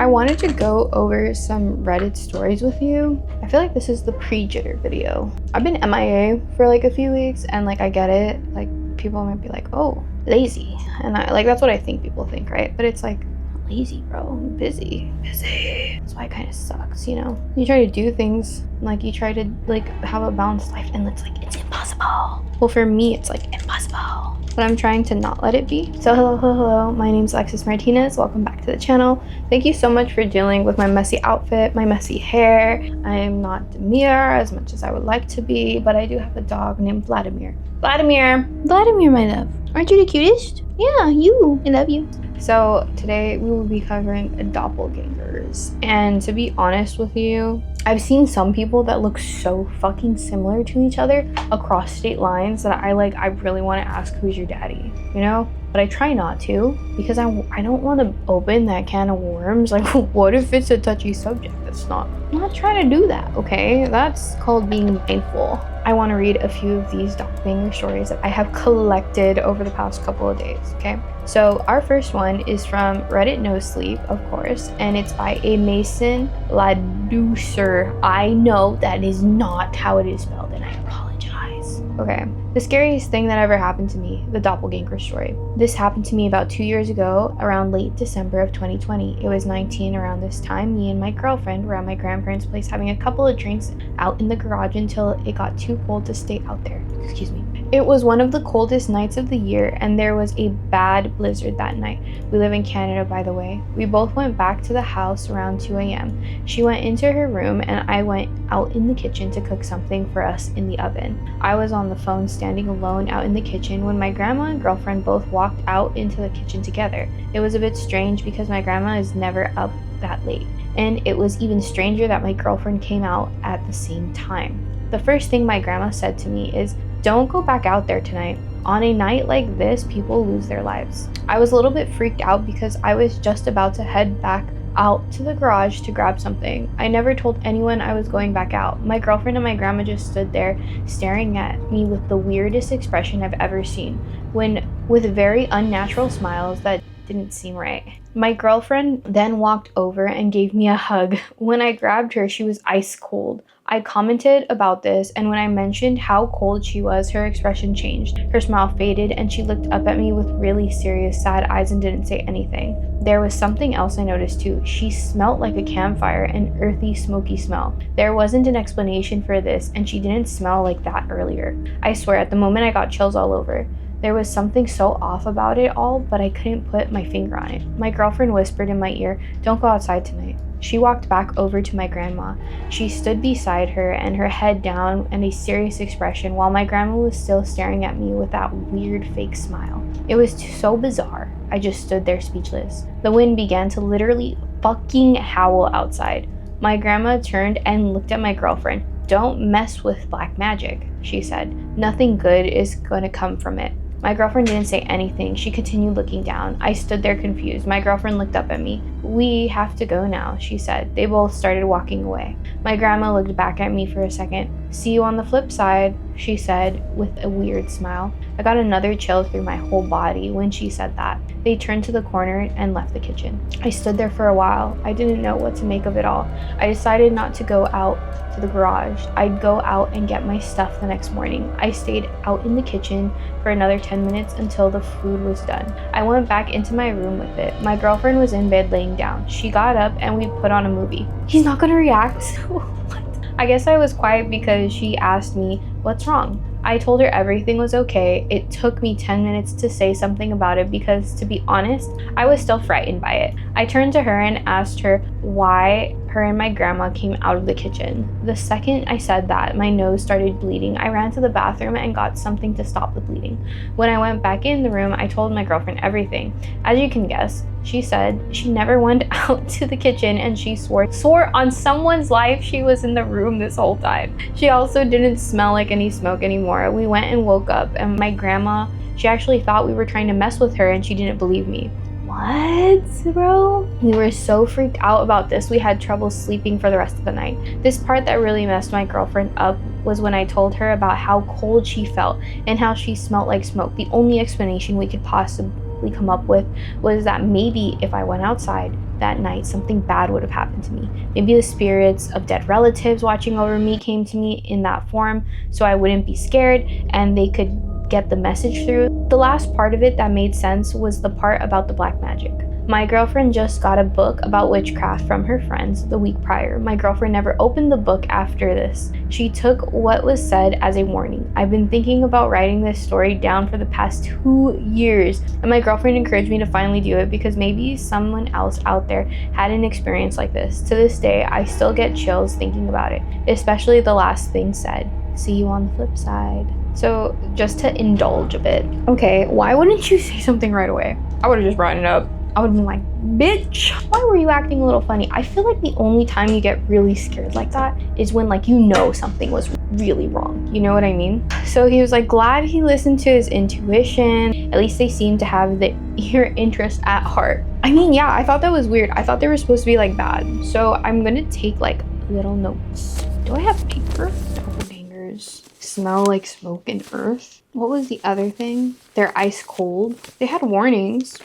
I wanted to go over some Reddit stories with you. I feel like this is the pre-jitter video. I've been MIA for like a few weeks, and like I get it. Like people might be like, oh, lazy. And I like that's what I think people think, right? But it's like, lazy, bro. I'm busy. That's why it kind of sucks, you know? You try to do things, like you try to like have a balanced life, and it's like, it's impossible. Well, for me, it's like impossible. But I'm trying to not let it be. So hello, my name's Alexis Martinez. Welcome back to the channel. Thank you so much for dealing with my messy outfit, my messy hair. I am not demure as much as I would like to be, but I do have a dog named Vladimir. Vladimir, my love. Aren't you the cutest? Yeah, you. I love you. So today we will be covering doppelgangers. And to be honest with you, I've seen some people that look so fucking similar to each other across state lines that I really want to ask, who's your daddy, you know? But I try not to because I don't want to open that can of worms. Like, what if it's a touchy subject? I'm not trying to do that, okay? That's called being mindful. I want to read a few of these doppelganger stories that I have collected over the past couple of days, okay? So our first one is from Reddit No Sleep, of course, and it's by a Mason Laducer. I know that is not how it is spelled, and I apologize. Okay, the scariest thing that ever happened to me, the doppelganger story. This happened to me about 2 years ago, around late December of 2020. It was 19 around this time. Me and my girlfriend were at my grandparents' place having a couple of drinks out in the garage until it got too cold to stay out there. Excuse me. It was one of the coldest nights of the year, and there was a bad blizzard that night. We live in Canada, by the way. We both went back to the house around 2 a.m. She went into her room, and I went out in the kitchen to cook something for us in the oven. I was on the phone standing alone out in the kitchen when my grandma and girlfriend both walked out into the kitchen together. It was a bit strange because my grandma is never up that late, and it was even stranger that my girlfriend came out at the same time. The first thing my grandma said to me is, "Don't go back out there tonight. On a night like this, people lose their lives." I was a little bit freaked out because I was just about to head back out to the garage to grab something. I never told anyone I was going back out. My girlfriend and my grandma just stood there staring at me with the weirdest expression I've ever seen, with very unnatural smiles that didn't seem right. My girlfriend then walked over and gave me a hug. When I grabbed her, she was ice cold. I commented about this, and when I mentioned how cold she was, her expression changed. Her smile faded, and she looked up at me with really serious, sad eyes and didn't say anything. There was something else I noticed too. She smelled like a campfire, an earthy, smoky smell. There wasn't an explanation for this, and she didn't smell like that earlier. I swear, at the moment I got chills all over. There was something so off about it all, but I couldn't put my finger on it. My girlfriend whispered in my ear, "Don't go outside tonight." She walked back over to my grandma. She stood beside her and her head down and a serious expression while my grandma was still staring at me with that weird fake smile. It was so bizarre. I just stood there speechless. The wind began to literally fucking howl outside. My grandma turned and looked at my girlfriend. "Don't mess with black magic," she said. "Nothing good is gonna come from it." My girlfriend didn't say anything. She continued looking down. I stood there confused. My girlfriend looked up at me. "We have to go now," she said. They both started walking away. My grandma looked back at me for a second. "See you on the flip side," she said with a weird smile. I got another chill through my whole body when she said that. They turned to the corner and left the kitchen. I stood there for a while. I didn't know what to make of it all. I decided not to go out to the garage. I'd go out and get my stuff the next morning. I stayed out in the kitchen for another 10 minutes until the food was done. I went back into my room with it. My girlfriend was in bed laying down. She got up and we put on a movie. He's not gonna react? What? I guess I was quiet because she asked me, "What's wrong?" I told her everything was okay. It took me 10 minutes to say something about it because, to be honest, I was still frightened by it. I turned to her and asked her why her and my grandma came out of the kitchen. The second I said that, my nose started bleeding. I ran to the bathroom and got something to stop the bleeding. When I went back in the room, I told my girlfriend everything. As you can guess, she said she never went out to the kitchen, and she swore on someone's life she was in the room this whole time. She also didn't smell like any smoke anymore. We went and woke up, and my grandma, she actually thought we were trying to mess with her, and she didn't believe me. What, bro? We were so freaked out about this, we had trouble sleeping for the rest of the night. This part that really messed my girlfriend up was when I told her about how cold she felt and how she smelled like smoke. The only explanation we could quickly come up with was that maybe if I went outside that night, something bad would have happened to me. Maybe the spirits of dead relatives watching over me came to me in that form so I wouldn't be scared and they could get the message through. The last part of it that made sense was the part about the black magic. My girlfriend just got a book about witchcraft from her friends the week prior. My girlfriend never opened the book after this. She took what was said as a warning. I've been thinking about writing this story down for the past 2 years, and my girlfriend encouraged me to finally do it because maybe someone else out there had an experience like this. To this day, I still get chills thinking about it, especially the last thing said. See you on the flip side. So just to indulge a bit. Okay, why wouldn't you say something right away? I would have just brought it up. I would have been like, bitch, why were you acting a little funny? I feel like the only time you get really scared like that is when like you know something was really wrong. You know what I mean? So he was like glad he listened to his intuition. At least they seem to have your interest at heart. I mean, yeah, I thought that was weird. I thought they were supposed to be like bad. So I'm gonna take like little notes. Do I have paper? Doppelgangers smell like smoke and earth. What was the other thing? They're ice cold. They had warnings,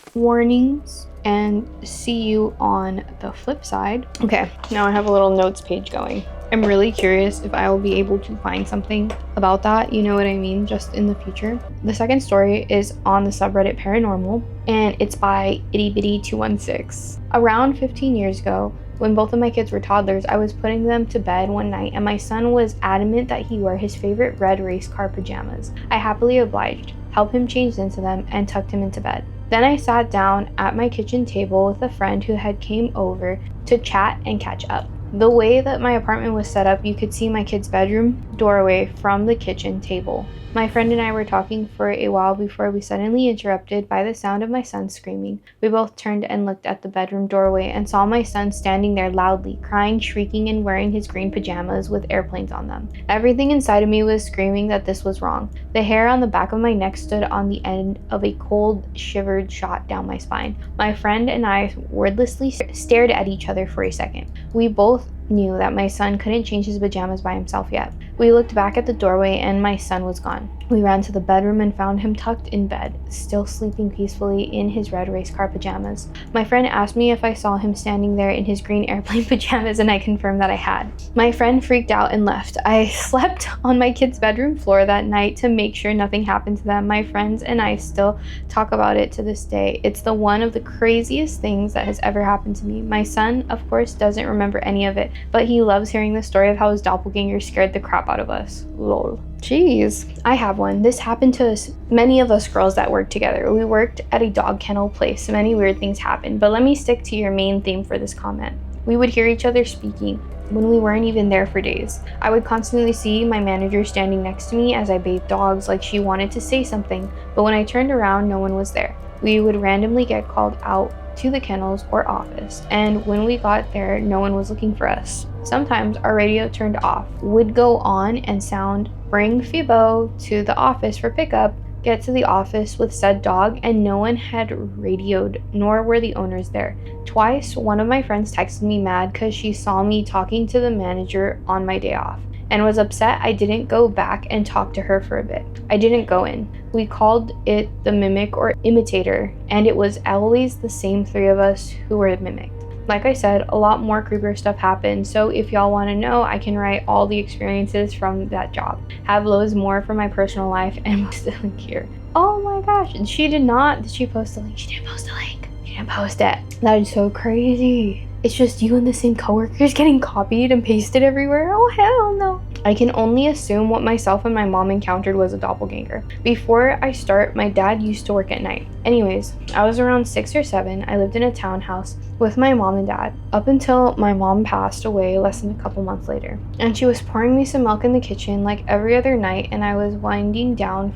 and see you on the flip side. Okay, now I have a little notes page going. I'm really curious if I will be able to find something about that, you know what I mean, just in the future. The second story is on the subreddit Paranormal, and it's by Itty Bitty 216. Around 15 years ago, when both of my kids were toddlers, I was putting them to bed one night and my son was adamant that he wear his favorite red race car pajamas. I happily obliged, helped him change into them, and tucked him into bed. Then I sat down at my kitchen table with a friend who had came over to chat and catch up. The way that my apartment was set up, you could see my kids' bedroom doorway from the kitchen table. My friend and I were talking for a while before we suddenly interrupted by the sound of my son screaming. We both turned and looked at the bedroom doorway and saw my son standing there loudly, crying, shrieking, and wearing his green pajamas with airplanes on them. Everything inside of me was screaming that this was wrong. The hair on the back of my neck stood on the end of a cold, shivered shot down my spine. My friend and I wordlessly stared at each other for a second. We both knew that my son couldn't change his pajamas by himself yet. We looked back at the doorway and my son was gone. We ran to the bedroom and found him tucked in bed, still sleeping peacefully in his red race car pajamas. My friend asked me if I saw him standing there in his green airplane pajamas and I confirmed that I had. My friend freaked out and left. I slept on my kids' bedroom floor that night to make sure nothing happened to them. My friends and I still talk about it to this day. It's the one of the craziest things that has ever happened to me. My son, of course, doesn't remember any of it, but he loves hearing the story of how his doppelganger scared the crap out of us. Lol. Jeez. I have one. This happened to many of us girls that worked together. We worked at a dog kennel place. Many weird things happened, but let me stick to your main theme for this comment. We would hear each other speaking when we weren't even there for days. I would constantly see my manager standing next to me as I bathed dogs like she wanted to say something, but when I turned around, no one was there. We would randomly get called out to the kennels or office, and when we got there, no one was looking for us. Sometimes our radio turned off, would go on and sound, bring Fibo to the office for pickup, get to the office with said dog, and no one had radioed, nor were the owners there. Twice, one of my friends texted me mad because she saw me talking to the manager on my day off and was upset I didn't go back and talk to her for a bit. I didn't go in. We called it the mimic or imitator, and it was always the same three of us who were mimicked. Like I said, a lot more creepier stuff happened, so if y'all want to know, I can write all the experiences from that job. Have loads more from my personal life and post the link here. Oh my gosh, did she post the link? She didn't post the link. She didn't post it. That is so crazy. It's just you and the same coworkers getting copied and pasted everywhere? Oh hell no. I can only assume what myself and my mom encountered was a doppelganger. Before I start, my dad used to work at night. Anyways, I was around 6 or 7. I lived in a townhouse with my mom and dad up until my mom passed away less than a couple months later. And she was pouring me some milk in the kitchen like every other night, and I was winding down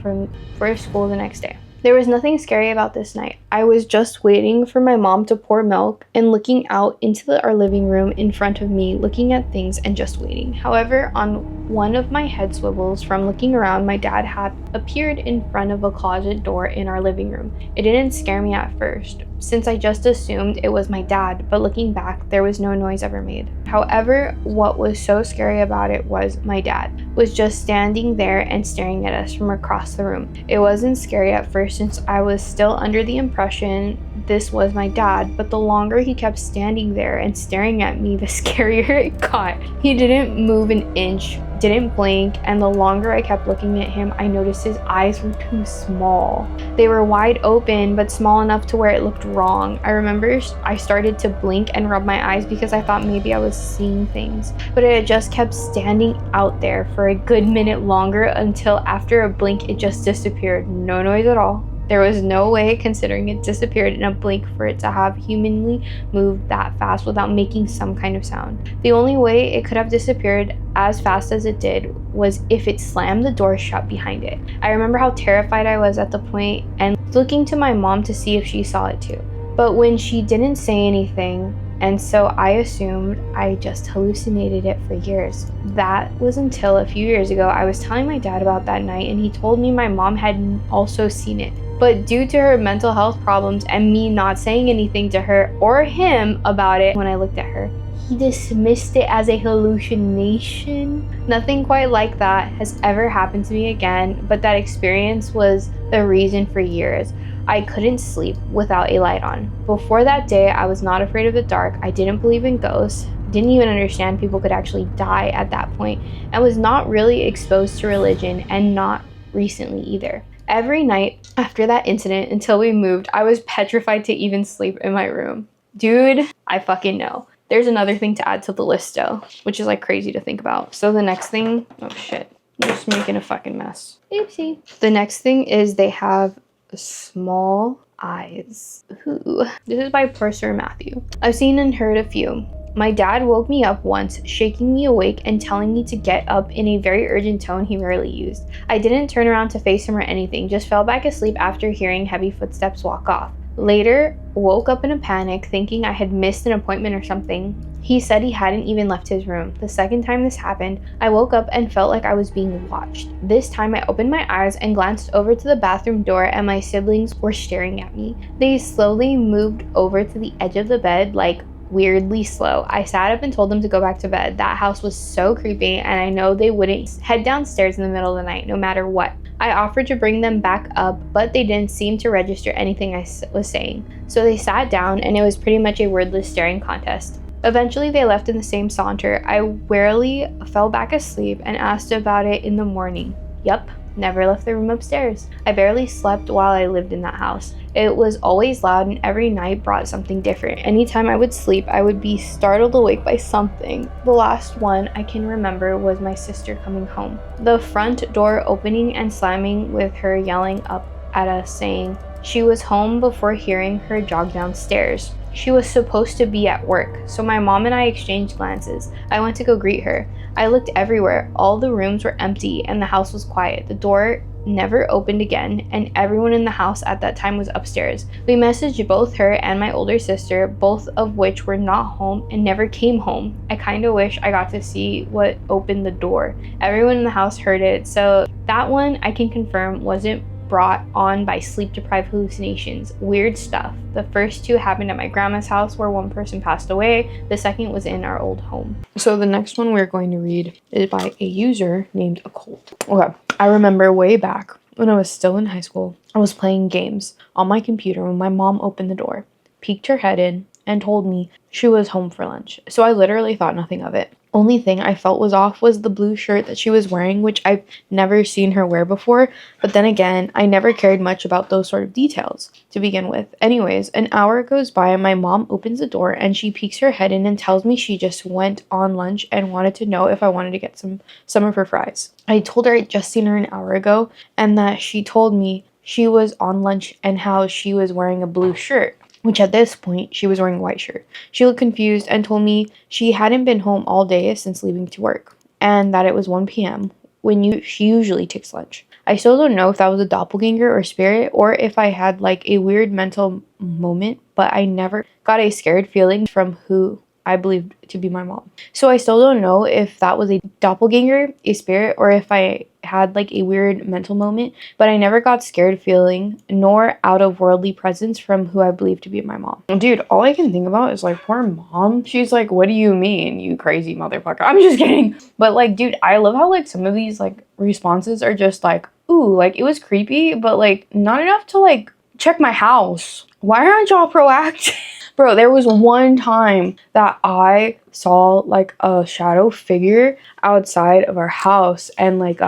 for school the next day. There was nothing scary about this night. I was just waiting for my mom to pour milk and looking out into our living room in front of me, looking at things and just waiting. However, on one of my head swivels from looking around, my dad had appeared in front of a closet door in our living room. It didn't scare me at first, since I just assumed it was my dad, but looking back, there was no noise ever made. However, what was so scary about it was my dad was just standing there and staring at us from across the room. It wasn't scary at first since I was still under the impression this was my dad, but the longer he kept standing there and staring at me, the scarier it got. He didn't move an inch, didn't blink, and the longer I kept looking at him, I noticed his eyes were too small. They were wide open, but small enough to where it looked wrong. I remember I started to blink and rub my eyes because I thought maybe I was seeing things, but it just kept standing out there for a good minute longer until after a blink, it just disappeared. No noise at all. There was no way, considering it disappeared in a blink, for it to have humanly moved that fast without making some kind of sound. The only way it could have disappeared as fast as it did was if it slammed the door shut behind it. I remember how terrified I was at the point and looking to my mom to see if she saw it too. But when she didn't say anything, and so I assumed I just hallucinated it for years. That was until a few years ago I was telling my dad about that night, and he told me my mom had also seen it. But due to her mental health problems and me not saying anything to her or him about it when I looked at her, he dismissed it as a hallucination. Nothing quite like that has ever happened to me again, but that experience was the reason for years I couldn't sleep without a light on. Before that day, I was not afraid of the dark. I didn't believe in ghosts, didn't even understand people could actually die at that point, and was not really exposed to religion, and not recently either. Every night after that incident until we moved, I was petrified to even sleep in my room. Dude, I fucking know. There's another thing to add to the list though, which is like crazy to think about. So the next thing, oh shit, I'm just making a fucking mess. Oopsie. The next thing is they have small eyes. Ooh. This is by Purser Matthew. I've seen and heard a few. My dad woke me up once, shaking me awake and telling me to get up in a very urgent tone he rarely used. I didn't turn around to face him or anything, just fell back asleep after hearing heavy footsteps walk off. Later, woke up in a panic, thinking I had missed an appointment or something. He said he hadn't even left his room. The second time this happened, I woke up and felt like I was being watched. This time I opened my eyes and glanced over to the bathroom door, and my siblings were staring at me. They slowly moved over to the edge of the bed, like weirdly slow. I sat up and told them to go back to bed. That house was so creepy, and I know they wouldn't head downstairs in the middle of the night no matter what. I offered to bring them back up, but they didn't seem to register anything I was saying. So they sat down, and it was pretty much a wordless staring contest. Eventually they left in the same saunter. I wearily fell back asleep and asked about it in the morning. Yup, never left the room upstairs. I barely slept while I lived in that house. It was always loud, and every night brought something different. Anytime I would sleep, I would be startled awake by something. The last one I can remember was my sister coming home. The front door opening and slamming with her yelling up at us saying she was home before hearing her jog downstairs. She was supposed to be at work, so my mom and I exchanged glances. I went to go greet her. I looked everywhere. All the rooms were empty and the house was quiet. The door never opened again, and everyone in the house at that time was upstairs. We messaged both her and my older sister, both of which were not home and never came home. I kind of wish I got to see what opened the door. Everyone in the house heard it, so that one I can confirm wasn't brought on by sleep-deprived hallucinations. Weird stuff. The first two happened at my grandma's house where one person passed away. The second was in our old home. So the next one we're going to read is by a user named Occult. Okay, I remember way back when I was still in high school, I was playing games on my computer when my mom opened the door, peeked her head in, and told me she was home for lunch. So I literally thought nothing of it. Only thing I felt was off was the blue shirt that she was wearing, which I've never seen her wear before. But then again, I never cared much about those sort of details to begin with. Anyways, an hour goes by and my mom opens the door and she peeks her head in and tells me she just went on lunch and wanted to know if I wanted to get some of her fries. I told her I'd just seen her an hour ago and that she told me she was on lunch and how she was wearing a blue shirt, which at this point, she was wearing a white shirt. She looked confused and told me she hadn't been home all day since leaving to work, and that it was 1 p.m. when she usually takes lunch. I still don't know if that was a doppelganger or spirit, or if I had like a weird mental moment, but I never got a scared feeling from who I believed to be my mom. So I still don't know if that was a doppelganger, a spirit, or if I had like a weird mental moment, but I never got scared feeling nor out of worldly presence from who I believe to be my mom. Dude, all I can think about is like, poor mom. She's like, what do you mean, you crazy motherfucker? I'm just kidding. But like, dude, I love how like some of these like responses are just like, ooh, like it was creepy, but like not enough to like check my house. Why aren't y'all proactive? Bro, there was one time that I saw like a shadow figure outside of our house, and like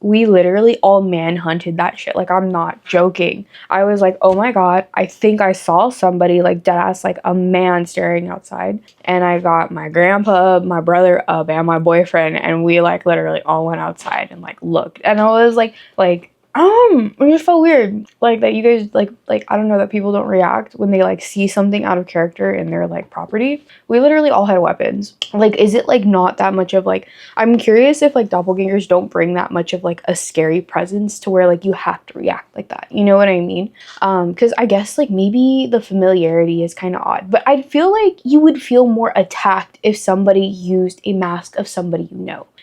we literally all manhunted that shit. Like, I'm not joking. I was like, oh my god, I think I saw somebody, like deadass, like a man staring outside. And I got my grandpa, my brother up, and my boyfriend, and we like literally all went outside and like looked. And I was like it just felt weird, like that you guys like I don't know, that people don't react when they like see something out of character in their like property. We literally all had weapons. Like, is it like not that much of like, I'm curious if like doppelgangers don't bring that much of like a scary presence to where like you have to react like that, you know what I mean? Because I guess like maybe the familiarity is kind of odd, but I feel like you would feel more attacked if somebody used a mask of somebody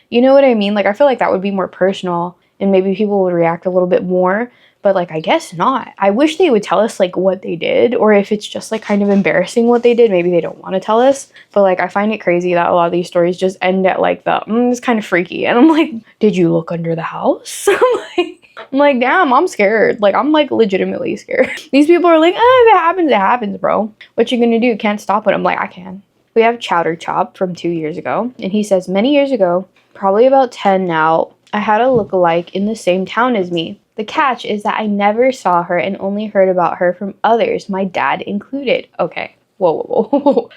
you know what I mean? Like, I feel like that would be more personal and maybe people would react a little bit more, but like I guess not. I wish they would tell us like what they did, or if it's just like kind of embarrassing what they did, maybe they don't want to tell us. But like I find it crazy that a lot of these stories just end at like the it's kind of freaky, and I'm like, did you look under the house? I'm like, damn, I'm scared. Like, I'm like legitimately scared. These people are like, if it happens, bro. What you gonna do? Can't stop it. I'm like, I can. We have Chowder Chop from 2 years ago, and he says, many years ago, probably about 10 now, I had a lookalike in the same town as me. The catch is that I never saw her and only heard about her from others, my dad included. Okay, whoa.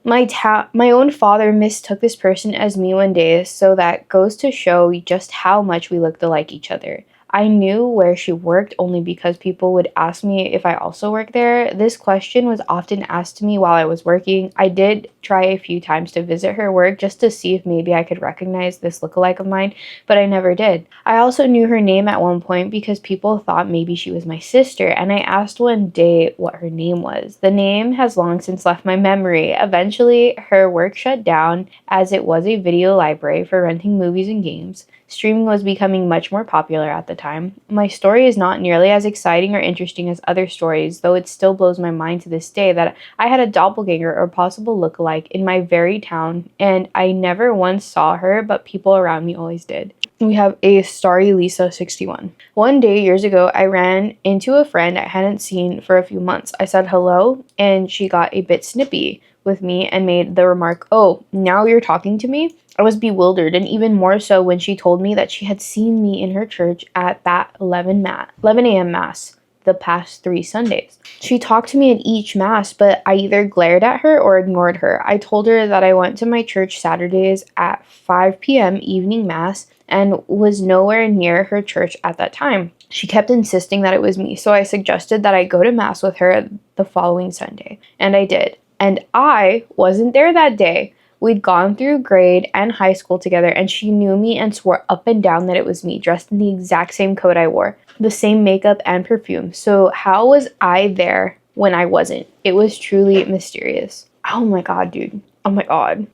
My own father mistook this person as me one day, so that goes to show just how much we looked alike each other. I knew where she worked only because people would ask me if I also worked there. This question was often asked to me while I was working. I did try a few times to visit her work just to see if maybe I could recognize this lookalike of mine, but I never did. I also knew her name at one point because people thought maybe she was my sister, and I asked one day what her name was. The name has long since left my memory. Eventually, her work shut down as it was a video library for renting movies and games. Streaming was becoming much more popular at the time. My story is not nearly as exciting or interesting as other stories, though it still blows my mind to this day that I had a doppelganger or possible lookalike in my very town, and I never once saw her, but people around me always did. We have a Starry Lisa 61. One day years ago, I ran into a friend I hadn't seen for a few months. I said hello, and she got a bit snippy with me and made the remark, "Oh, now you're talking to me?" I was bewildered, and even more so when she told me that she had seen me in her church at that 11 a.m. Mass the past 3 Sundays. She talked to me at each Mass, but I either glared at her or ignored her. I told her that I went to my church Saturdays at 5 p.m. evening Mass and was nowhere near her church at that time. She kept insisting that it was me, so I suggested that I go to Mass with her the following Sunday, and I did. And I wasn't there that day. We'd gone through grade and high school together, and she knew me and swore up and down that it was me, dressed in the exact same coat I wore, the same makeup and perfume. So how was I there when I wasn't? It was truly mysterious. Oh my god, dude. Oh my god.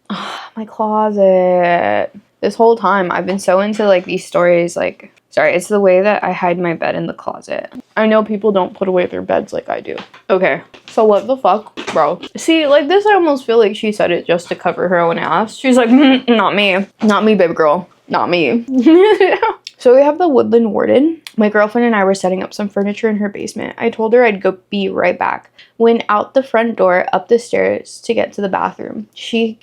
My closet. This whole time I've been so into like these stories, like, sorry, it's the way that I hide my bed in the closet. I know people don't put away their beds like I do. Okay, so what the fuck, bro? See, like this, I almost feel like she said it just to cover her own ass. She's like, not me. Not me, baby girl. Not me. So we have the Woodland Warden. My girlfriend and I were setting up some furniture in her basement. I told her I'd go be right back. Went out the front door, up the stairs to get to the bathroom. She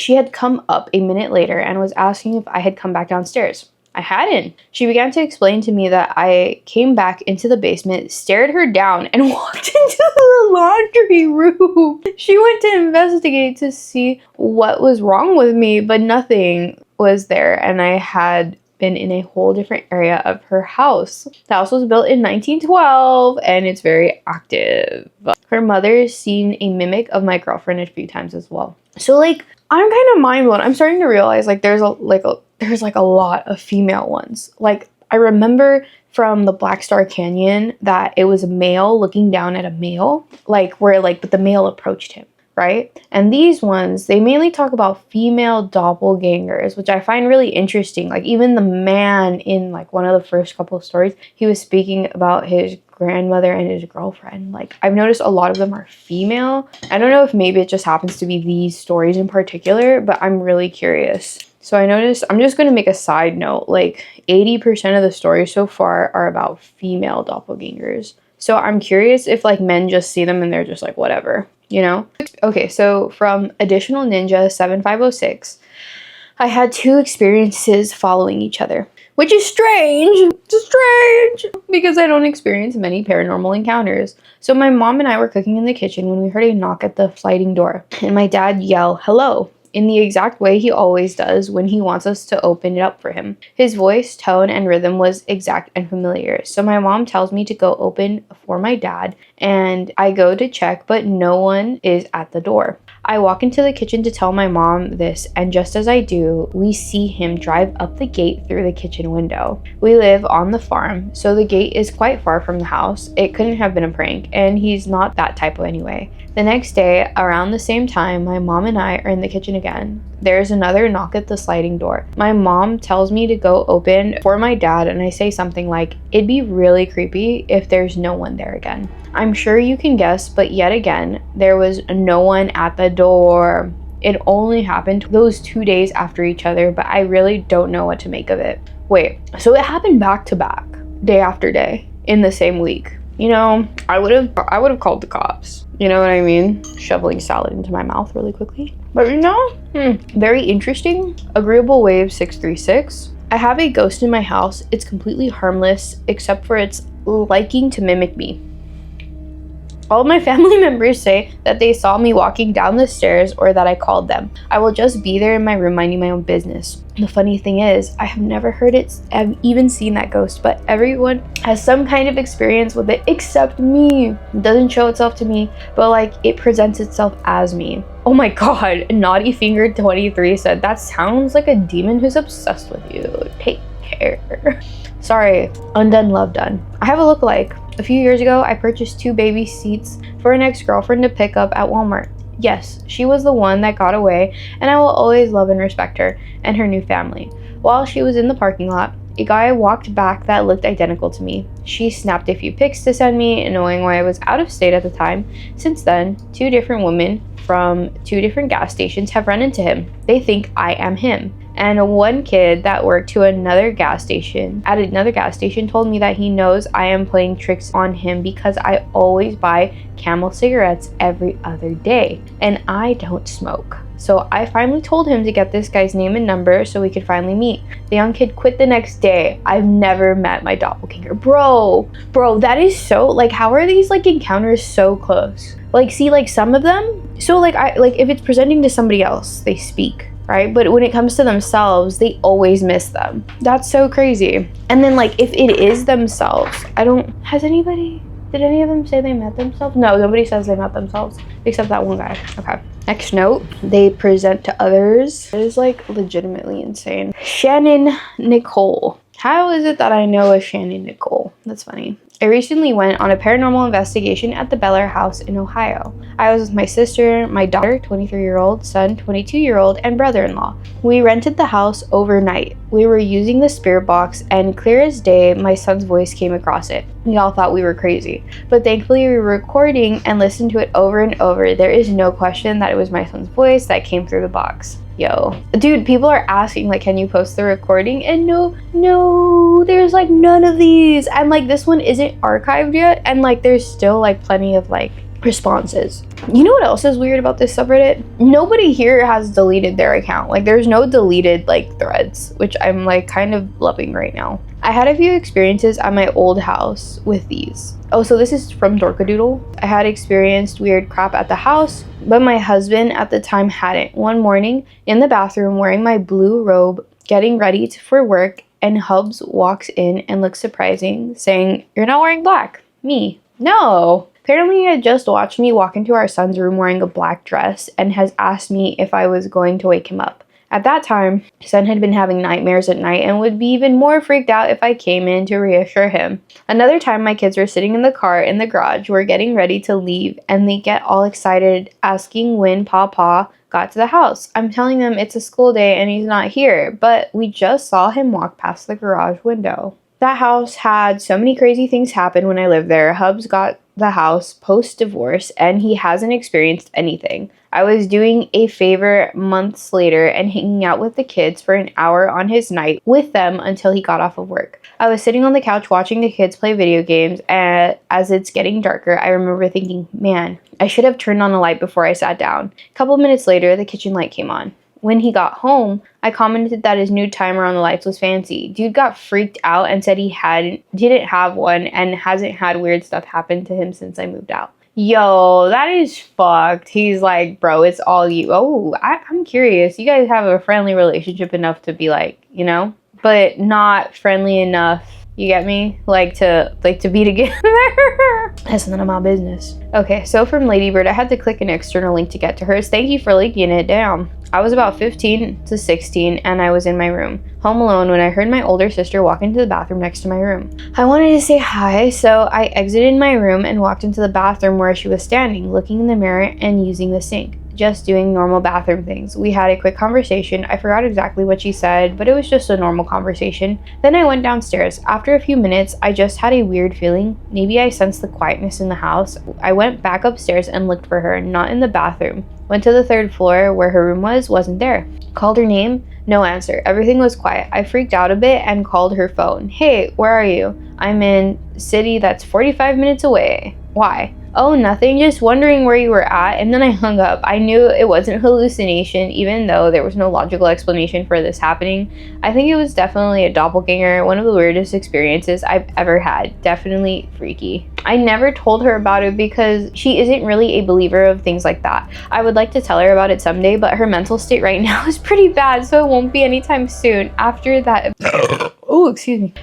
had come up a minute later and was asking if I had come back downstairs. I hadn't. She began to explain to me that I came back into the basement, stared her down, and walked into the laundry room. She went to investigate to see what was wrong with me, but nothing was there, and I had been in a whole different area of her house. The house was built in 1912, and it's very active. Her mother's seen a mimic of my girlfriend a few times as well. So, like, I'm kind of mind blown. I'm starting to realize, like, there's a lot of female ones. Like, I remember from the Black Star Canyon that it was a male looking down at a male, like, where, like, but the male approached him. right? And these ones, they mainly talk about female doppelgangers, which I find really interesting. Like even the man in like one of the first couple of stories, he was speaking about his grandmother and his girlfriend. Like I've noticed a lot of them are female. I don't know if maybe it just happens to be these stories in particular, but I'm really curious. So I noticed, I'm just going to make a side note, like 80% of the stories so far are about female doppelgangers. So I'm curious if like men just see them and they're just like, whatever, you know? Okay, so from Additional Ninja 7506, I had 2 experiences following each other, which is strange. It's strange because I don't experience many paranormal encounters. So my mom and I were cooking in the kitchen when we heard a knock at the sliding door and my dad yell, "Hello," in the exact way he always does when he wants us to open it up for him. His voice, tone, and rhythm was exact and familiar. So my mom tells me to go open for my dad, and I go to check, but no one is at the door. I walk into the kitchen to tell my mom this, and just as I do, we see him drive up the gate through the kitchen window. We live on the farm, so the gate is quite far from the house. It couldn't have been a prank, and he's not that type of anyway. The next day, around the same time, my mom and I are in the kitchen again. There's another knock at the sliding door. My mom tells me to go open for my dad, and I say something like, "It'd be really creepy if there's no one there again." I'm sure you can guess, but yet again, there was no one at the door. It only happened those 2 days after each other, but I really don't know what to make of it. Wait, so it happened back to back, day after day, in the same week. You know, I would have called the cops. You know what I mean? Shoveling salad into my mouth really quickly. But you know, very interesting. Agreeable Wave 636. I have a ghost in my house. It's completely harmless, except for its liking to mimic me. All of my family members say that they saw me walking down the stairs or that I called them. I will just be there in my room minding my own business. The funny thing is, I have never heard it, I've even seen that ghost, but everyone has some kind of experience with it except me. It doesn't show itself to me, but like it presents itself as me. Oh my god, Naughty Finger 23 said, "That sounds like a demon who's obsessed with you. Take care." Sorry, undone, love done. I have a lookalike. A few years ago, I purchased 2 baby seats for an ex-girlfriend to pick up at Walmart. Yes, she was the one that got away, and I will always love and respect her and her new family. While she was in the parking lot, a guy walked back that looked identical to me. She snapped a few pics to send me, knowing why I was out of state at the time. Since then, 2 different women from 2 different gas stations have run into him. They think I am him. And one kid that worked at another gas station told me that he knows I am playing tricks on him because I always buy Camel cigarettes every other day and I don't smoke. So I finally told him to get this guy's name and number so we could finally meet. The young kid quit the next day. I've never met my doppelganger. Bro, that is so, like, how are these like encounters so close? Like, see, like some of them, so like if it's presenting to somebody else, they speak. Right? But when it comes to themselves, they always miss them. That's so crazy. And then like if it is themselves, did any of them say they met themselves? No, nobody says they met themselves except that one guy. Okay. Next note, they present to others. It is like legitimately insane. Shannon Nicole. How is it that I know a Shannon Nicole? That's funny. I recently went on a paranormal investigation at the Beller House in Ohio. I was with my sister, my daughter, 23-year-old, son, 22-year-old, and brother-in-law. We rented the house overnight. We were using the spirit box, and clear as day, my son's voice came across it. We all thought we were crazy, but thankfully we were recording and listened to it over and over. There is no question that it was my son's voice that came through the box. Yo, dude, people are asking like, can you post the recording? And no, there's like none of these, and like this one isn't archived yet, and like there's still like plenty of like responses. You know what else is weird about this subreddit? Nobody here has deleted their account. Like there's no deleted like threads, which I'm like kind of loving right now. I had a few experiences at my old house with these. Oh, so this is from Dorkadoodle. I had experienced weird crap at the house, but my husband at the time hadn't. One morning in the bathroom wearing my blue robe, getting ready for work, and Hubs walks in and looks surprising, saying, "You're not wearing black." Me. No. Apparently he had just watched me walk into our son's room wearing a black dress and has asked me if I was going to wake him up. At that time, Son had been having nightmares at night and would be even more freaked out if I came in to reassure him. Another time, my kids were sitting in the car in the garage, were getting ready to leave, and they get all excited asking when Papa got to the house. I'm telling them it's a school day and he's not here, but we just saw him walk past the garage window. That house had so many crazy things happen when I lived there. Hubs got the house post-divorce and he hasn't experienced anything. I was doing a favor months later and hanging out with the kids for an hour on his night with them until he got off of work. I was sitting on the couch watching the kids play video games, and as it's getting darker, I remember thinking, man, I should have turned on the light before I sat down. A couple minutes later, the kitchen light came on. When he got home, I commented that his new timer on the lights was fancy. Dude got freaked out and said he didn't have one and hasn't had weird stuff happen to him since I moved out. Yo, that is fucked. He's like, bro, it's all you. Oh, I'm curious. You guys have a friendly relationship enough to be like, you know, but not friendly enough. You get me? Like to be together. That's none of my business. Okay, so from Ladybird, I had to click an external link to get to hers. Thank you for linking it down. I was about 15 to 16 and I was in my room, home alone, when I heard my older sister walk into the bathroom next to my room. I wanted to say hi, so I exited my room and walked into the bathroom where she was standing, looking in the mirror and using the sink. Just doing normal bathroom things. We had a quick conversation. I forgot exactly what she said, but it was just a normal conversation. Then I went downstairs. After a few minutes, I just had a weird feeling. Maybe I sensed the quietness in the house. I went back upstairs and looked for her, not in the bathroom. Went to the third floor where her room was, wasn't there. Called her name, no answer. Everything was quiet. I freaked out a bit and called her phone. Hey, where are you? I'm in city that's 45 minutes away. Why? Oh, nothing, just wondering where you were at, and then I hung up. I knew it wasn't hallucination, even though there was no logical explanation for this happening. I think it was definitely a doppelganger, one of the weirdest experiences I've ever had. Definitely freaky. I never told her about it because she isn't really a believer of things like that. I would like to tell her about it someday, but her mental state right now is pretty bad, so it won't be anytime soon. After that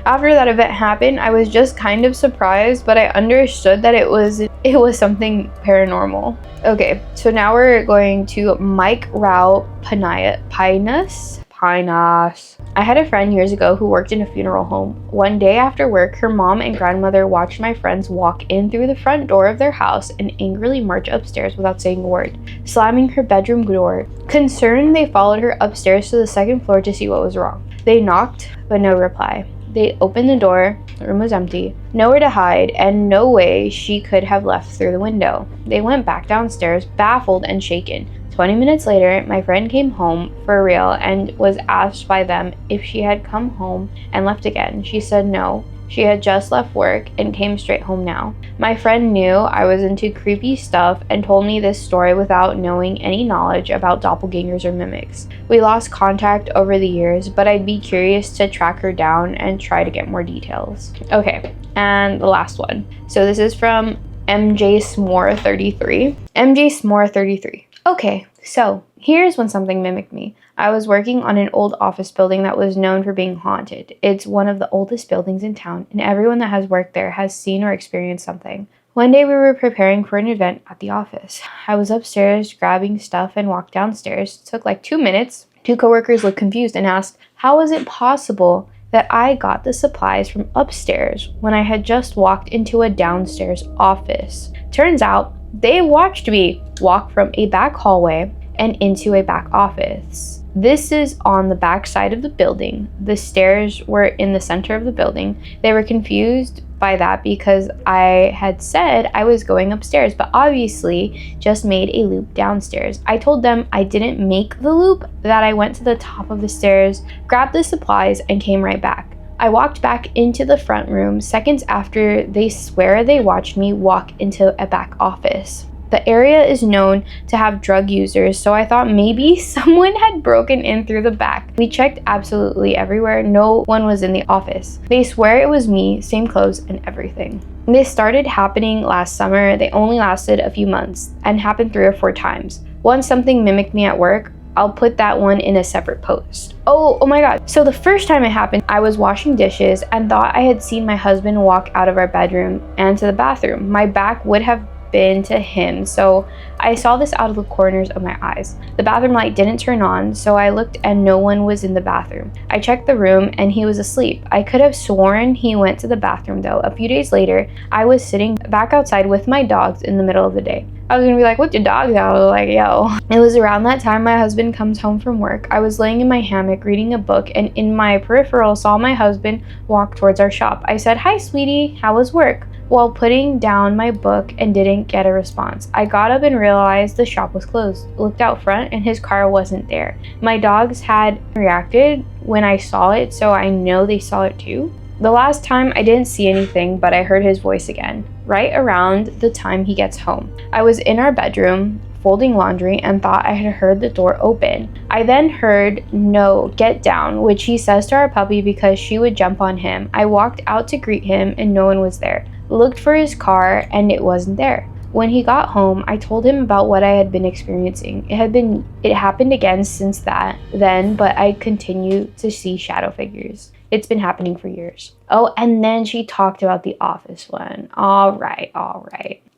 After that event happened, I was just kind of surprised, but I understood that it was something paranormal. Okay, so now we're going to Mike Rao Pinas. I had a friend years ago who worked in a funeral home. One day after work, her mom and grandmother watched my friends walk in through the front door of their house and angrily march upstairs without saying a word, slamming her bedroom door. Concerned, they followed her upstairs to the second floor to see what was wrong. They knocked, but no reply. They opened the door, the room was empty, nowhere to hide, and no way she could have left through the window. They went back downstairs, baffled and shaken. 20 minutes later, my friend came home for real and was asked by them if she had come home and left again. She said no. She had just left work and came straight home now. My friend knew I was into creepy stuff and told me this story without knowing any knowledge about doppelgangers or mimics. We lost contact over the years, but I'd be curious to track her down and try to get more details. Okay, and the last one. So this is from MJ S'more 33. MJ S'more 33. Okay, so here's when something mimicked me. I was working on an old office building that was known for being haunted. It's one of the oldest buildings in town, and everyone that has worked there has seen or experienced something. One day we were preparing for an event at the office. I was upstairs grabbing stuff and walked downstairs. It took like 2 minutes. 2 coworkers looked confused and asked, how was it possible that I got the supplies from upstairs when I had just walked into a downstairs office? Turns out, they watched me walk from a back hallway and into a back office. This is on the back side of the building. The stairs were in the center of the building. They were confused by that because I had said I was going upstairs, but obviously just made a loop downstairs. I told them I didn't make the loop, that I went to the top of the stairs, grabbed the supplies, and came right back. I walked back into the front room seconds after. They swear they watched me walk into a back office. The area is known to have drug users, so I thought maybe someone had broken in through the back. We checked absolutely everywhere. No one was in the office. They swear it was me, same clothes and everything. They started happening last summer. They only lasted a few months and happened 3 or 4 times. Once something mimicked me at work. I'll put that one in a separate post. Oh my god. So the first time it happened, I was washing dishes and thought I had seen my husband walk out of our bedroom and to the bathroom. My back would have been to him, so I saw this out of the corners of my eyes. The bathroom light didn't turn on, so I looked and no one was in the bathroom. I checked the room and he was asleep. I could have sworn he went to the bathroom though. A few days later, I was sitting back outside with my dogs in the middle of the day. I was gonna be like, "What's your dogs out?" Like, yo. It was around that time my husband comes home from work. I was laying in my hammock reading a book, and in my peripheral saw my husband walk towards our shop. I said, "Hi, sweetie, how was work?" while putting down my book and didn't get a response. I got up and realized the shop was closed. Looked out front and his car wasn't there. My dogs had reacted when I saw it, so I know they saw it too. The last time I didn't see anything, but I heard his voice again, right around the time he gets home. I was in our bedroom folding laundry and thought I had heard the door open. I then heard, "No, get down," which he says to our puppy because she would jump on him. I walked out to greet him and no one was there. Looked for his car and it wasn't there. When he got home, I told him about what I had been experiencing. It happened again since then, but I continue to see shadow figures. It's been happening for years. Oh, and then she talked about the office one. All right.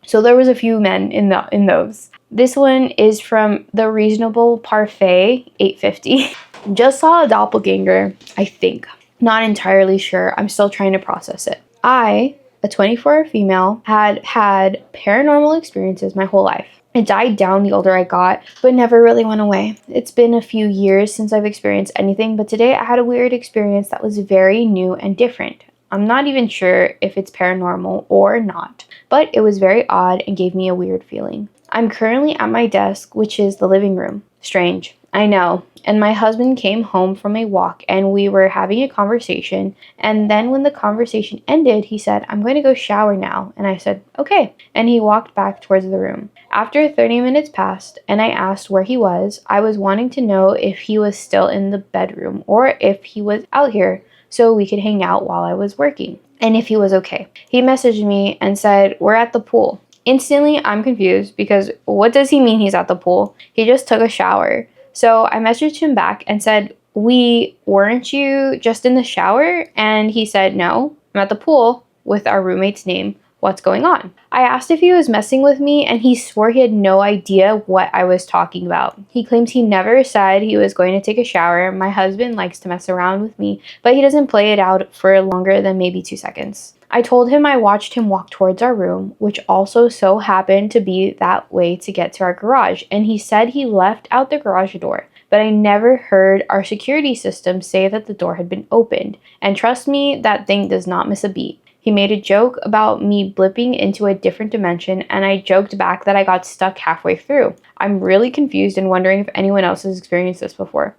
So there was a few men in those. This one is from the Reasonable Parfait 850. Just saw a doppelganger, I think. Not entirely sure. I'm still trying to process it. I, a 24 female, had paranormal experiences my whole life. It died down the older I got, but never really went away. It's been a few years since I've experienced anything, but today I had a weird experience that was very new and different. I'm not even sure if it's paranormal or not, but it was very odd and gave me a weird feeling. I'm currently at my desk, which is the living room. Strange, I know. And my husband came home from a walk and we were having a conversation. And then when the conversation ended, he said, "I'm going to go shower now." And I said, "Okay." And he walked back towards the room. After 30 minutes passed and I asked where he was, I was wanting to know if he was still in the bedroom or if he was out here so we could hang out while I was working and if he was okay. He messaged me and said, "We're at the pool." Instantly, I'm confused because what does he mean he's at the pool? He just took a shower. So I messaged him back and said, weren't you just in the shower?" And he said, "No, I'm at the pool with our roommate's name. What's going on?" I asked if he was messing with me and he swore he had no idea what I was talking about. He claims he never said he was going to take a shower. My husband likes to mess around with me, but he doesn't play it out for longer than maybe 2 seconds. I told him I watched him walk towards our room, which also so happened to be that way to get to our garage, and he said he left out the garage door. But I never heard our security system say that the door had been opened. And trust me, that thing does not miss a beat. He made a joke about me blipping into a different dimension, and I joked back that I got stuck halfway through. I'm really confused and wondering if anyone else has experienced this before.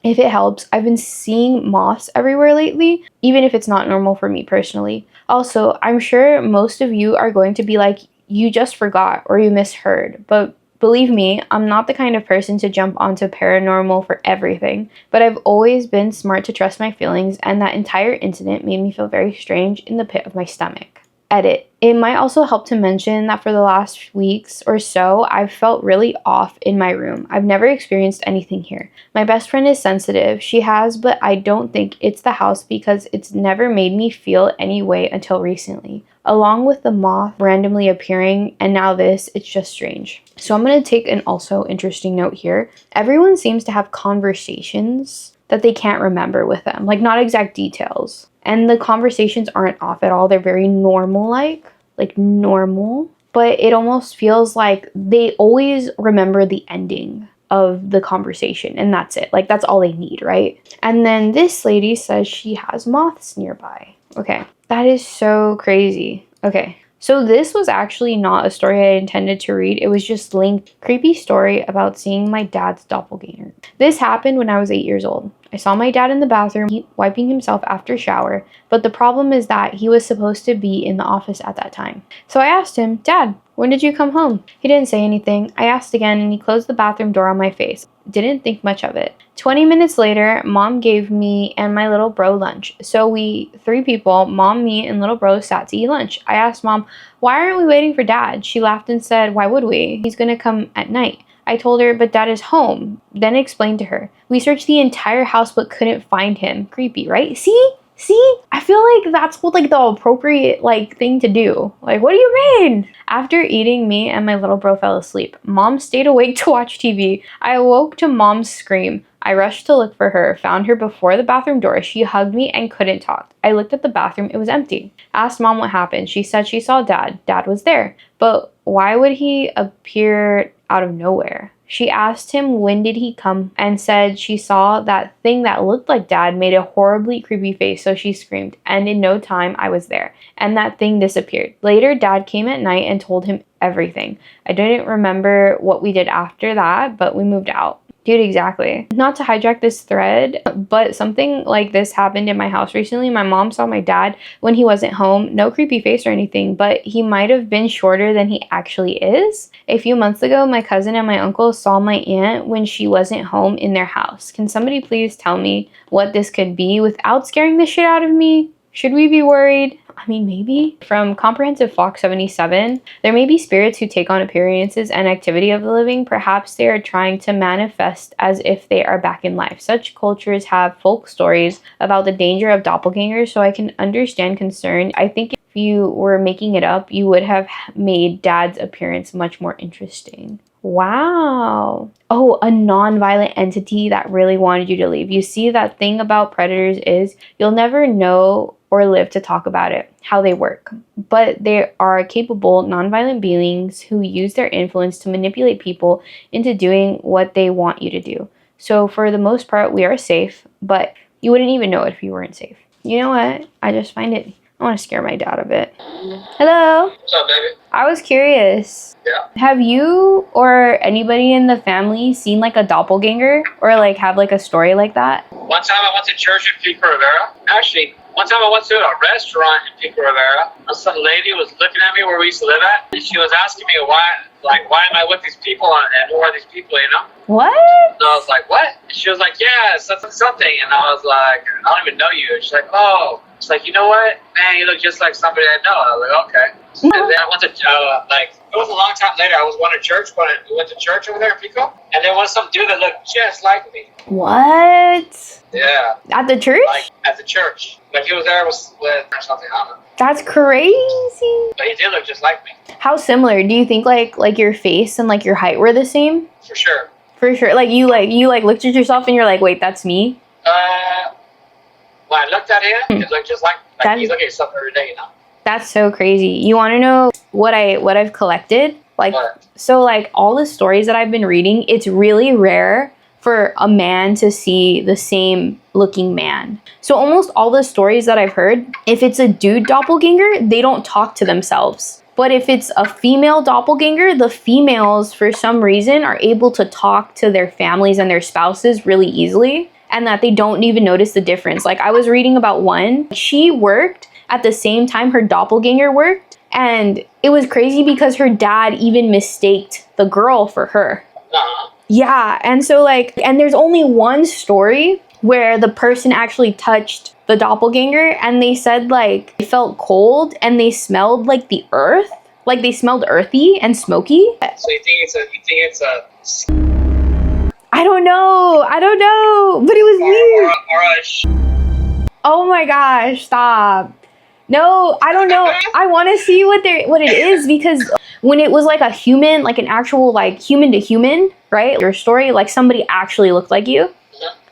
If it helps, I've been seeing moths everywhere lately, even if it's not normal for me personally. Also, I'm sure most of you are going to be like, "You just forgot," or "You misheard," but believe me, I'm not the kind of person to jump onto paranormal for everything, but I've always been smart to trust my feelings, and that entire incident made me feel very strange in the pit of my stomach. Edit. It might also help to mention that for the last weeks or so, I've felt really off in my room. I've never experienced anything here. My best friend is sensitive. She has, but I don't think it's the house because it's never made me feel any way until recently. Along with the moth randomly appearing and now this, it's just strange. So I'm going to take an also interesting note here. Everyone seems to have conversations that they can't remember with them, like not exact details. And the conversations aren't off at all. They're very normal, normal. But it almost feels like they always remember the ending of the conversation and that's it. Like that's all they need, right? And then this lady says she has moths nearby. Okay, that is so crazy. Okay, so this was actually not a story I intended to read. It was just linked. Creepy story about seeing my dad's doppelganger. This happened when I was 8 years old. I saw my dad in the bathroom wiping himself after a shower, but the problem is that he was supposed to be in the office at that time. So I asked him, "Dad, when did you come home?" He didn't say anything. I asked again and he closed the bathroom door on my face. Didn't think much of it. 20 minutes later, Mom gave me and my little bro lunch. So we, 3 people, Mom, me, and little bro sat to eat lunch. I asked Mom, "Why aren't we waiting for Dad?" She laughed and said, "Why would we? He's gonna come at night." I told her, "But Dad is home." Then explained to her. We searched the entire house but couldn't find him. Creepy, right? See? See, I feel like that's what like the appropriate like thing to do. Like, what do you mean? After eating, me and my little bro fell asleep. Mom stayed awake to watch TV. I awoke to Mom's scream. I rushed to look for her, found her before the bathroom door. She hugged me and couldn't talk. I looked at the bathroom, it was empty. Asked Mom what happened. She said she saw Dad. Dad was there. But why would he appear out of nowhere? She asked him when did he come and said she saw that thing that looked like Dad made a horribly creepy face, so she screamed, and in no time I was there, and that thing disappeared. Later, Dad came at night and told him everything. I didn't remember what we did after that, but we moved out. Dude, exactly. Not to hijack this thread, but something like this happened in my house recently. My mom saw my dad when he wasn't home. No creepy face or anything, but he might have been shorter than he actually is. A few months ago, my cousin and my uncle saw my aunt when she wasn't home in their house. Can somebody please tell me what this could be without scaring the shit out of me? Should we be worried? I mean, maybe. From Comprehensive Fox 77, there may be spirits who take on appearances and activity of the living. Perhaps they are trying to manifest as if they are back in life. Such cultures have folk stories about the danger of doppelgangers, so I can understand concern. I think if you were making it up, you would have made Dad's appearance much more interesting. Wow. Oh, a non-violent entity that really wanted you to leave. You see, that thing about predators is you'll never know or live to talk about it, how they work. But they are capable, non-violent beings who use their influence to manipulate people into doing what they want you to do. So for the most part, we are safe, but you wouldn't even know it if you weren't safe. You know what? I just find it, I want to scare my dad a bit. Hello? What's up, baby? I was curious. Yeah. Have you or anybody in the family seen like a doppelganger or like have like a story like that? One time I went to church in Pico Rivera. Actually, one time I went to a restaurant in Pico Rivera. Some lady was looking at me where we used to live at, and she was asking me why am I with these people and who are these people, you know? What? And I was like, what? And she was like, yeah, something. And I was like, I don't even know you. And she's like, oh. She's like, you know what? Man, you look just like somebody I know. I was like, okay. And then I went to, it was a long time later. I was going to church, we went to church over there in Pico, and there was some dude that looked just like me. What? Yeah. At the church? Like, at the church. Like, he was there with or something, I don't know. That's crazy. But he did look just like me. How similar? Do you think like your face and like your height were the same? For sure. For sure. Like you looked at yourself and you're like, wait, that's me? When I looked at him, it looked just like you look at yourself every day, you know? That's so crazy. You want to know what I've collected? Like, What? So like all the stories that I've been reading, it's really rare for a man to see the same looking man. So almost all the stories that I've heard, if it's a dude doppelganger, they don't talk to themselves. But if it's a female doppelganger, the females, for some reason, are able to talk to their families and their spouses really easily, and that they don't even notice the difference. Like, I was reading about one. She worked at the same time her doppelganger worked, and it was crazy because her dad even mistaked the girl for her. Uh-huh. Yeah, and so like, and there's only one story where the person actually touched the doppelganger and they said like they felt cold and they smelled like the earth, like they smelled earthy and smoky. So you think it's a I don't know, but it was weird. Oh my gosh, stop. No, I don't know. I want to see what it is, because when it was like a human, like an actual like human to human, right? Your story, like somebody actually looked like you.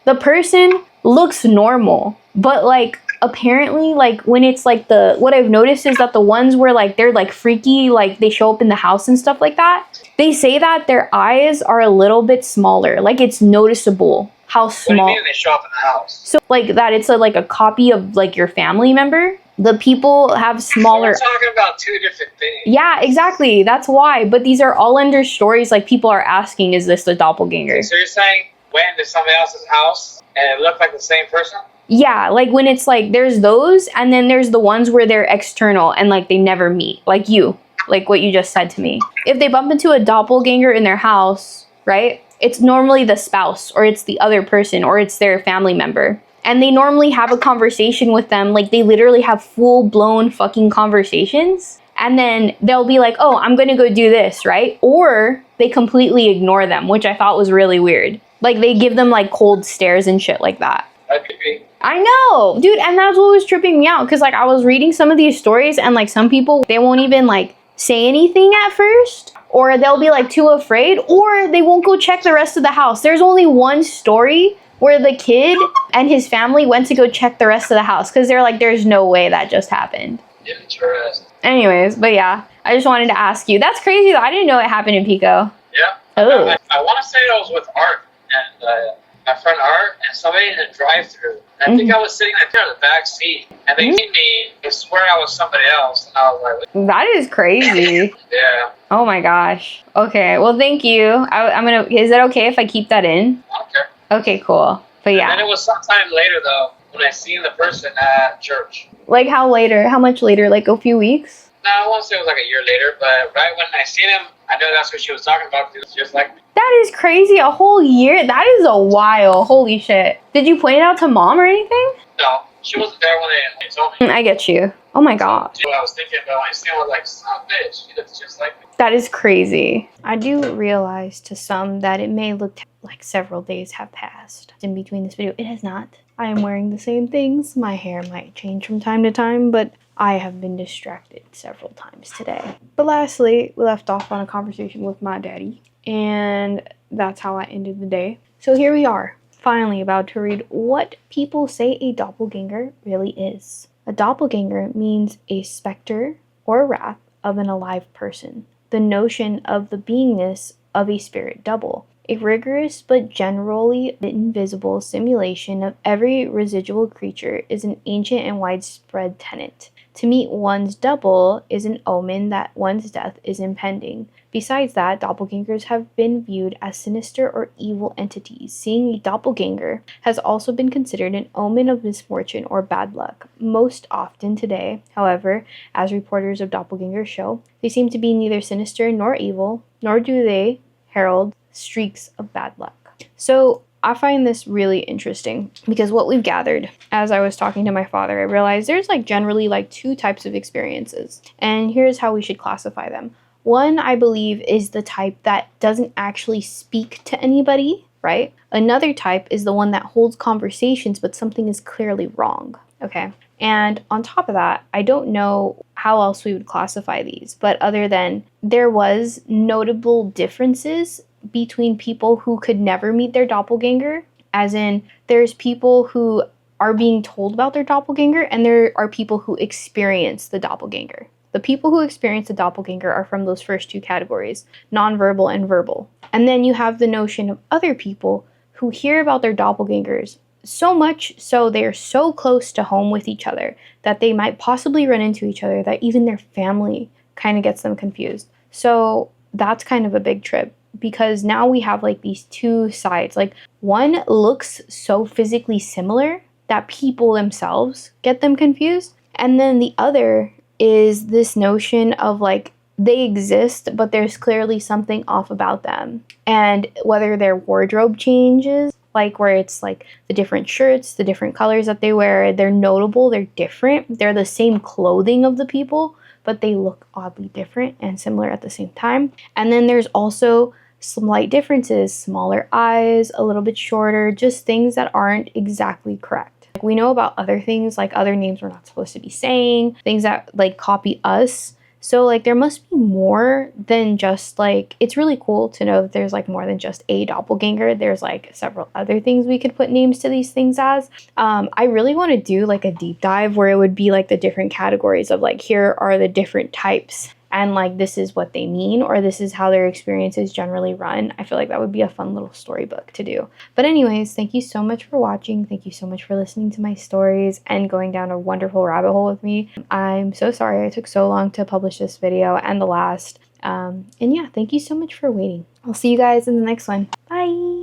The person looks normal, but like apparently like when it's like what I've noticed is that the ones where like they're like freaky, like they show up in the house and stuff like that, they say that their eyes are a little bit smaller. Like it's noticeable how small. What do you mean they show up in the house? So like that it's like a copy of like your family member. The people have smaller. So we're talking about two different things. Yeah, exactly. That's why. But these are all under stories. Like people are asking, is this the doppelganger? So you're saying went into somebody else's house and it looked like the same person? Yeah, like when it's like there's those, and then there's the ones where they're external and like they never meet, like you, like what you just said to me. If they bump into a doppelganger in their house, right? It's normally the spouse, or it's the other person, or it's their family member. And they normally have a conversation with them, like they literally have full-blown fucking conversations. And then they'll be like, oh, I'm gonna go do this, right? Or they completely ignore them, which I thought was really weird. Like they give them like cold stares and shit like that. That could be. I know, dude, and that's what was tripping me out, because like I was reading some of these stories and like some people, they won't even like say anything at first, or they'll be like too afraid, or they won't go check the rest of the house. There's only one story where the kid and his family went to go check the rest of the house because they're like, there's no way that just happened. Interesting. Anyways, but yeah, I just wanted to ask you. That's crazy though. I didn't know it happened in Pico. Yeah. Oh. I want to say it was with Art and my friend Art and somebody in a drive-through. I think I was sitting right there in the back seat, and they made me swear I was somebody else, and I was like, that is crazy. yeah. Oh my gosh. Okay, well, thank you. I'm gonna. Is it okay if I keep that in? I don't care. Okay, cool. But yeah. And then it was sometime later though when I seen the person at church. Like how later? How much later? Like a few weeks? No, I won't say it was like a year later, but right when I seen him, I know that's what she was talking about. Because it was just like me. That is crazy. A whole year? That is a while. Holy shit. Did you point it out to mom or anything? No, she wasn't there when they told me. I get you. Oh my god. That's what I was thinking, but when I seen her, I was like, son of a bitch, she looks just like me. That is crazy. I do realize to some that it may look like several days have passed in between this video. It has not. I am wearing the same things. My hair might change from time to time, but I have been distracted several times today. But lastly, we left off on a conversation with my daddy, and that's how I ended the day. So here we are, finally about to read what people say a doppelganger really is. A doppelganger means a specter or wrath of an alive person. The notion of the beingness of a spirit double. A rigorous but generally invisible simulation of every residual creature is an ancient and widespread tenet. To meet one's double is an omen that one's death is impending. Besides that, doppelgangers have been viewed as sinister or evil entities. Seeing a doppelganger has also been considered an omen of misfortune or bad luck. Most often today, however, as reporters of doppelgangers show, they seem to be neither sinister nor evil, nor do they herald streaks of bad luck. So I find this really interesting because what we've gathered as I was talking to my father, I realized there's like generally like two types of experiences, and here's how we should classify them. One, I believe, is the type that doesn't actually speak to anybody, right? Another type is the one that holds conversations, but something is clearly wrong, okay? And on top of that, I don't know how else we would classify these, but other than there was notable differences between people who could never meet their doppelganger, as in there's people who are being told about their doppelganger, and there are people who experience the doppelganger. The people who experience the doppelganger are from those first two categories, nonverbal and verbal. And then you have the notion of other people who hear about their doppelgangers so much so they're so close to home with each other that they might possibly run into each other that even their family kind of gets them confused. So that's kind of a big trip, because now we have like these two sides. Like one looks so physically similar that people themselves get them confused. And then the other is this notion of like they exist, but there's clearly something off about them. And whether their wardrobe changes, like where it's like the different shirts, the different colors that they wear, they're notable, they're different. They're the same clothing of the people, but they look oddly different and similar at the same time. And then there's also slight differences, smaller eyes, a little bit shorter, just things that aren't exactly correct. Like we know about other things, like other names we're not supposed to be saying, things that like copy us. So like there must be more than just like, it's really cool to know that there's like more than just a doppelganger. There's like several other things we could put names to these things as. I really want to do like a deep dive where it would be like the different categories of like, here are the different types, and like this is what they mean, or this is how their experiences generally run. I feel like that would be a fun little storybook to do. But anyways, thank you so much for watching. Thank you so much for listening to my stories and going down a wonderful rabbit hole with me. I'm so sorry I took so long to publish this video and the last. And yeah, thank you so much for waiting. I'll see you guys in the next one. Bye!